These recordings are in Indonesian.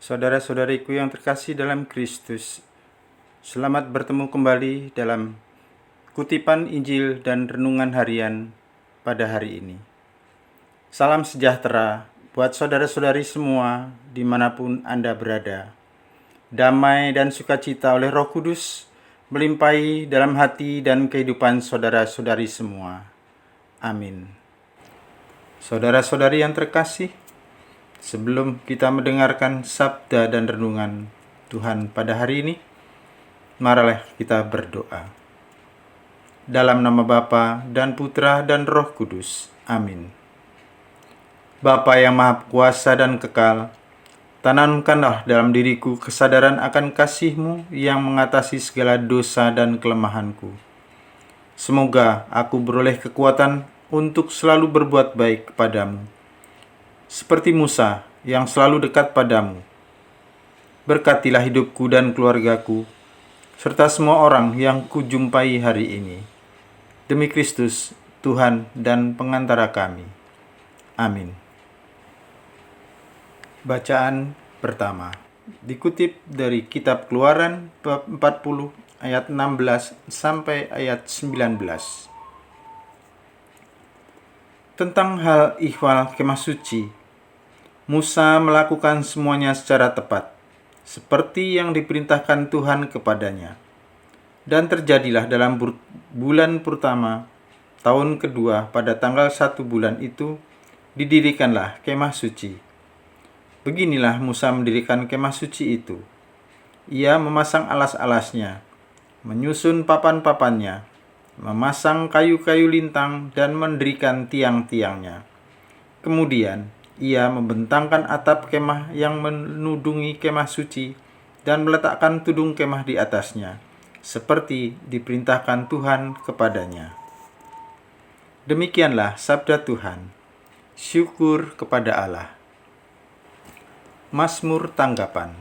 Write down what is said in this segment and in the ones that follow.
Saudara-saudariku yang terkasih dalam Kristus, selamat bertemu kembali dalam kutipan Injil dan renungan harian pada hari ini. Salam sejahtera buat saudara-saudari semua dimanapun Anda berada. Damai dan sukacita oleh Roh Kudus melimpahi dalam hati dan kehidupan saudara-saudari semua. Amin. Saudara-saudari yang terkasih, sebelum kita mendengarkan sabda dan renungan Tuhan pada hari ini, marilah kita berdoa. Dalam nama Bapa dan Putra dan Roh Kudus. Amin. Bapa yang Maha Kuasa dan kekal, tanamkanlah dalam diriku kesadaran akan kasih-Mu yang mengatasi segala dosa dan kelemahanku. Semoga aku beroleh kekuatan untuk selalu berbuat baik kepadamu, seperti Musa yang selalu dekat padamu. Berkatilah hidupku dan keluargaku, serta semua orang yang kujumpai hari ini. Demi Kristus, Tuhan dan pengantara kami. Amin. Bacaan pertama dikutip dari kitab Keluaran bab 40 ayat 16 sampai ayat 19. Tentang hal ihwal kemah suci, Musa melakukan semuanya secara tepat, seperti yang diperintahkan Tuhan kepadanya. Dan terjadilah dalam bulan pertama, tahun kedua, pada tanggal 1 bulan itu, didirikanlah kemah suci. Beginilah Musa mendirikan kemah suci itu. Ia memasang alas-alasnya, menyusun papan-papannya, memasang kayu-kayu lintang dan mendirikan tiang-tiangnya. Kemudian ia membentangkan atap kemah yang menudungi kemah suci dan meletakkan tudung kemah di atasnya, seperti diperintahkan Tuhan kepadanya. Demikianlah sabda Tuhan. Syukur kepada Allah. Mazmur tanggapan.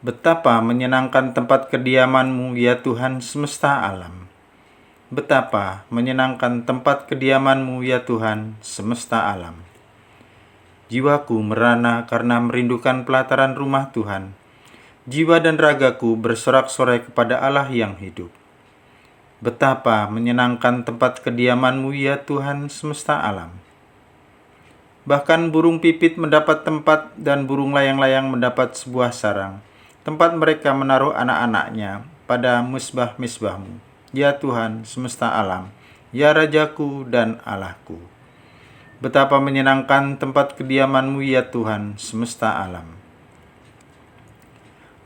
Betapa menyenangkan tempat kediaman-Mu, ya Tuhan semesta alam. Betapa menyenangkan tempat kediaman-Mu, ya Tuhan semesta alam. Jiwaku merana karena merindukan pelataran rumah Tuhan. Jiwa dan ragaku bersorak-sorai kepada Allah yang hidup. Betapa menyenangkan tempat kediaman-Mu, ya Tuhan semesta alam. Bahkan burung pipit mendapat tempat dan burung layang-layang mendapat sebuah sarang, tempat mereka menaruh anak-anaknya pada mesbah-mesbah-Mu. Ya Tuhan semesta alam, ya Rajaku dan Allahku. Betapa menyenangkan tempat kediaman-Mu, ya Tuhan semesta alam.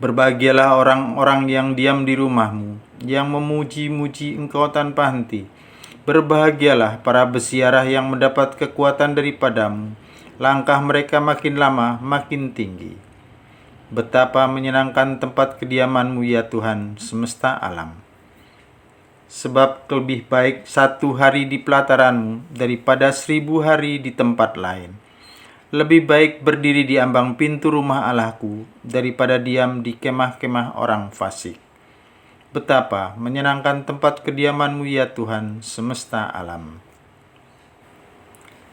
Berbahagialah orang-orang yang diam di rumah-Mu, yang memuji-muji Engkau tanpa henti. Berbahagialah para besiarah yang mendapat kekuatan daripada-Mu. Langkah mereka makin lama makin tinggi. Betapa menyenangkan tempat kediaman-Mu, ya Tuhan semesta alam. Sebab lebih baik 1 hari di pelataran-Mu daripada 1000 hari di tempat lain. Lebih baik berdiri di ambang pintu rumah Allahku daripada diam di kemah-kemah orang fasik. Betapa menyenangkan tempat kediaman-Mu, ya Tuhan semesta alam.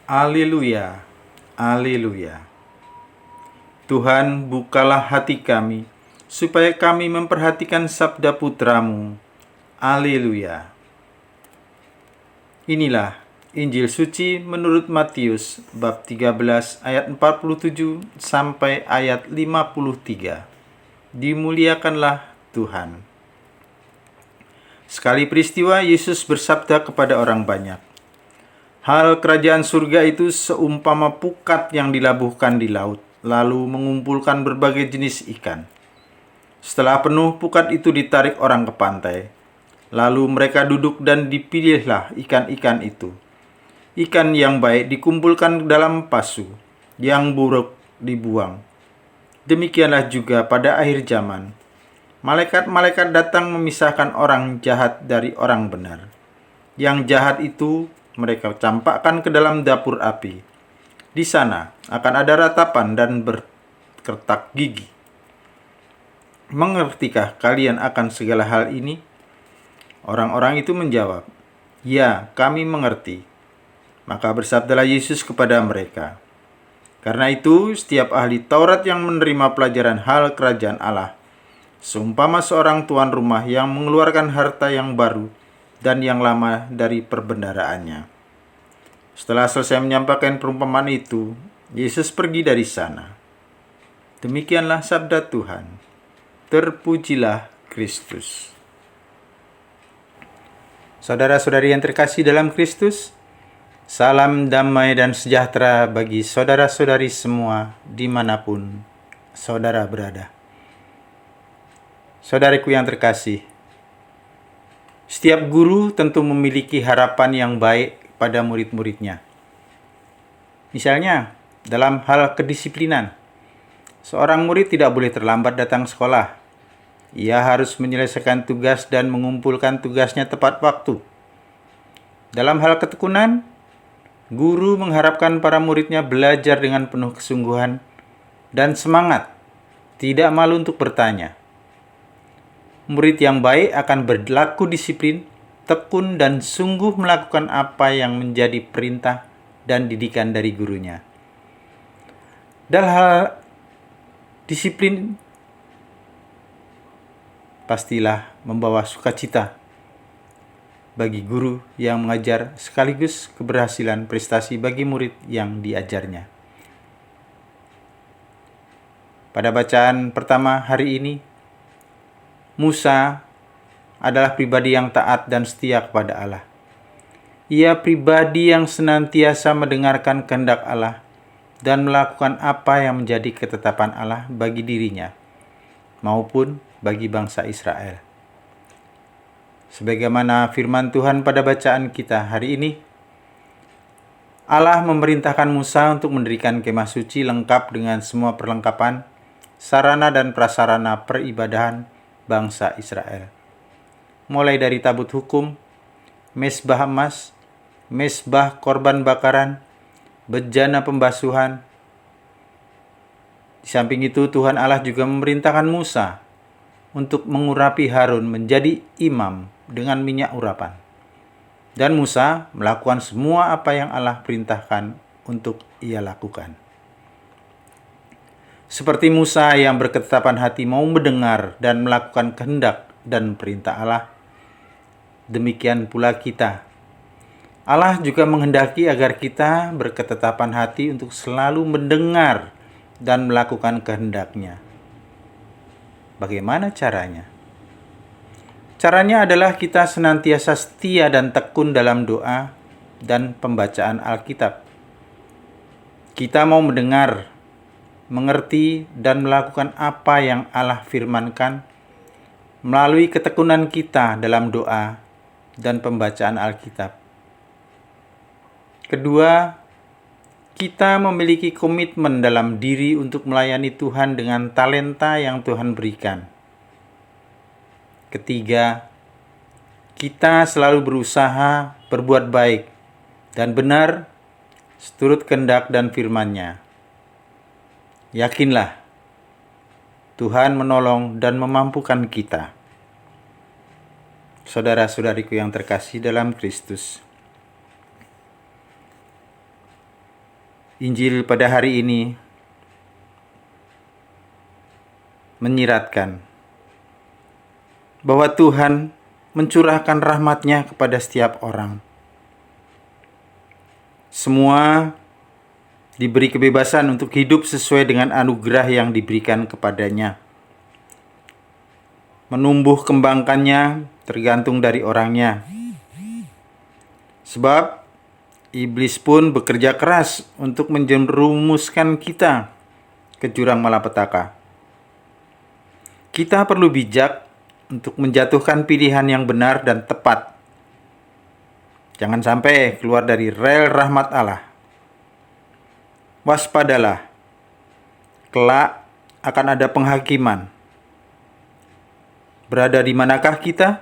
Haleluya, haleluya. Tuhan, bukalah hati kami, supaya kami memperhatikan sabda Putra-Mu. Haleluya. Inilah Injil suci menurut Matius bab 13 ayat 47 sampai ayat 53. Dimuliakanlah Tuhan. Sekali peristiwa Yesus bersabda kepada orang banyak, "Hal kerajaan surga itu seumpama pukat yang dilabuhkan di laut, lalu mengumpulkan berbagai jenis ikan. Setelah penuh, pukat itu ditarik orang ke pantai. Lalu mereka duduk dan dipilihlah ikan-ikan itu. Ikan yang baik dikumpulkan dalam pasu, yang buruk dibuang. Demikianlah juga pada akhir zaman. Malaikat-malaikat datang memisahkan orang jahat dari orang benar. Yang jahat itu mereka campakkan ke dalam dapur api. Di sana akan ada ratapan dan berkertak gigi. Mengertikah kalian akan segala hal ini?" Orang-orang itu menjawab, "Ya, kami mengerti." Maka bersabdalah Yesus kepada mereka, Karena itu, setiap ahli Taurat yang menerima pelajaran hal kerajaan Allah, seumpama seorang tuan rumah yang mengeluarkan harta yang baru dan yang lama dari perbendaharaannya. Setelah selesai menyampaikan perumpamaan itu, Yesus pergi dari sana. Demikianlah sabda Tuhan. Terpujilah Kristus. Saudara-saudari yang terkasih dalam Kristus, salam damai dan sejahtera bagi saudara-saudari semua dimanapun saudara berada. Saudariku yang terkasih, setiap guru tentu memiliki harapan yang baik pada murid-muridnya. Misalnya, dalam hal kedisiplinan, seorang murid tidak boleh terlambat datang sekolah. Ia harus menyelesaikan tugas dan mengumpulkan tugasnya tepat waktu. Dalam hal ketekunan, guru mengharapkan para muridnya belajar dengan penuh kesungguhan dan semangat, tidak malu untuk bertanya. Murid yang baik akan berlaku disiplin, tekun, dan sungguh melakukan apa yang menjadi perintah dan didikan dari gurunya. Dalam hal disiplin, pastilah membawa sukacita bagi guru yang mengajar sekaligus keberhasilan prestasi bagi murid yang diajarnya. Pada bacaan pertama hari ini, Musa adalah pribadi yang taat dan setia kepada Allah. Ia pribadi yang senantiasa mendengarkan kehendak Allah dan melakukan apa yang menjadi ketetapan Allah bagi dirinya maupun bagi bangsa Israel. Sebagaimana firman Tuhan pada bacaan kita hari ini, Allah memerintahkan Musa untuk mendirikan kemah suci lengkap dengan semua perlengkapan, sarana dan prasarana peribadahan bangsa Israel. Mulai dari tabut hukum, mezbah emas, mezbah korban bakaran, bejana pembasuhan. Di samping itu, Tuhan Allah juga memerintahkan Musa untuk mengurapi Harun menjadi imam dengan minyak urapan. Dan Musa melakukan semua apa yang Allah perintahkan untuk ia lakukan. Seperti Musa yang berketetapan hati mau mendengar dan melakukan kehendak dan perintah Allah, demikian pula kita. Allah juga menghendaki agar kita berketetapan hati untuk selalu mendengar dan melakukan kehendak-Nya. Bagaimana caranya? Caranya adalah kita senantiasa setia dan tekun dalam doa dan pembacaan Alkitab. Kita mau mendengar, mengerti, dan melakukan apa yang Allah firmankan melalui ketekunan kita dalam doa dan pembacaan Alkitab. Kedua, kita memiliki komitmen dalam diri untuk melayani Tuhan dengan talenta yang Tuhan berikan. Ketiga, kita selalu berusaha berbuat baik dan benar seturut kehendak dan firman-Nya. Yakinlah, Tuhan menolong dan memampukan kita. Saudara-saudariku yang terkasih dalam Kristus, Injil pada hari ini menyiratkan bahwa Tuhan mencurahkan rahmat-Nya kepada setiap orang. Semua diberi kebebasan untuk hidup sesuai dengan anugerah yang diberikan kepadanya. Menumbuh kembangkannya tergantung dari orangnya. Sebab iblis pun bekerja keras untuk menjerumuskan kita ke jurang malapetaka. Kita perlu bijak untuk menjatuhkan pilihan yang benar dan tepat. Jangan sampai keluar dari rel rahmat Allah. Waspadalah, kelak akan ada penghakiman. Berada di manakah kita?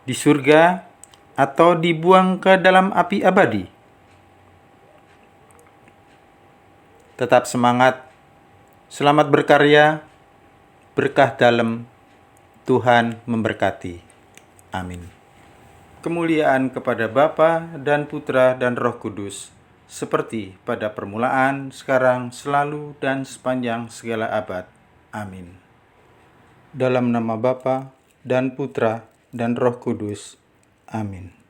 Di surga atau dibuang ke dalam api abadi? Tetap semangat, selamat berkarya, berkah dalam, Tuhan memberkati. Amin. Kemuliaan kepada Bapa dan Putra dan Roh Kudus, seperti pada permulaan, sekarang, selalu, dan sepanjang segala abad. Amin. Dalam nama Bapa dan Putra dan Roh Kudus. Amin.